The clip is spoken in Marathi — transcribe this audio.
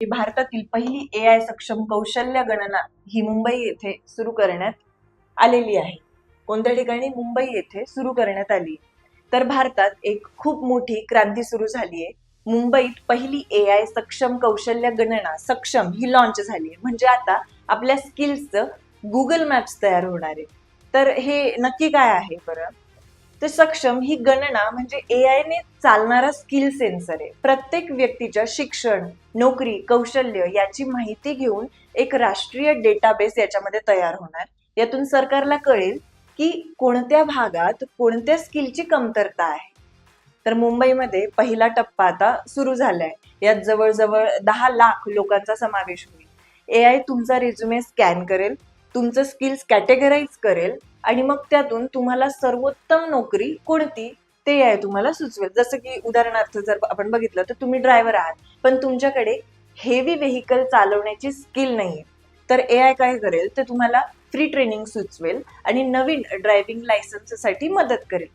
की भारतातील पहिली AI सक्षम कौशल्य गणना ही मुंबई येथे सुरू करण्यात आलेली आहे. कोणत्या ठिकाणी? मुंबई येथे सुरू करण्यात आली. तर भारतात एक खूप मोठी क्रांती सुरू झाली आहे. मुंबईत पहिली AI सक्षम कौशल्य गणना सक्षम ही लॉन्च झाली आहे. म्हणजे आता आपल्या स्किल्सचं गुगल मॅप्स तयार होणार आहे. तर हे नक्की काय आहे बरं? तर सक्षम ही गणना म्हणजे AI ने चालणारा स्किल सेन्सर आहे. प्रत्येक व्यक्तीच्या शिक्षण, नोकरी, कौशल्य याची माहिती घेऊन एक राष्ट्रीय डेटाबेस याच्यामध्ये तयार होणार. यातून सरकारला कळेल की कोणत्या भागात कोणत्या स्किलची कमतरता आहे. तर मुंबईमध्ये पहिला टप्पा आता सुरू झालाय. यात जवळजवळ 10 लाख लोकांचा समावेश होईल. AI तुमचा रिझ्युमे स्कॅन करेल, तुमचं स्किल्स कॅटेगराईज करेल आणि मग त्यातून तुम्हाला सर्वोत्तम नोकरी कोणती ते AI तुम्हाला सुचवेल. जसं की उदाहरणार्थ जर आपण बघितलं तर तुम्ही ड्रायव्हर आहात, पण तुमच्याकडे हेवी व्हेकल चालवण्याची स्किल नाहीये. तर AI काय करेल ते तुम्हाला फ्री ट्रेनिंग सुचवेल आणि नवीन ड्रायव्हिंग लायसन्ससाठी मदत करेल.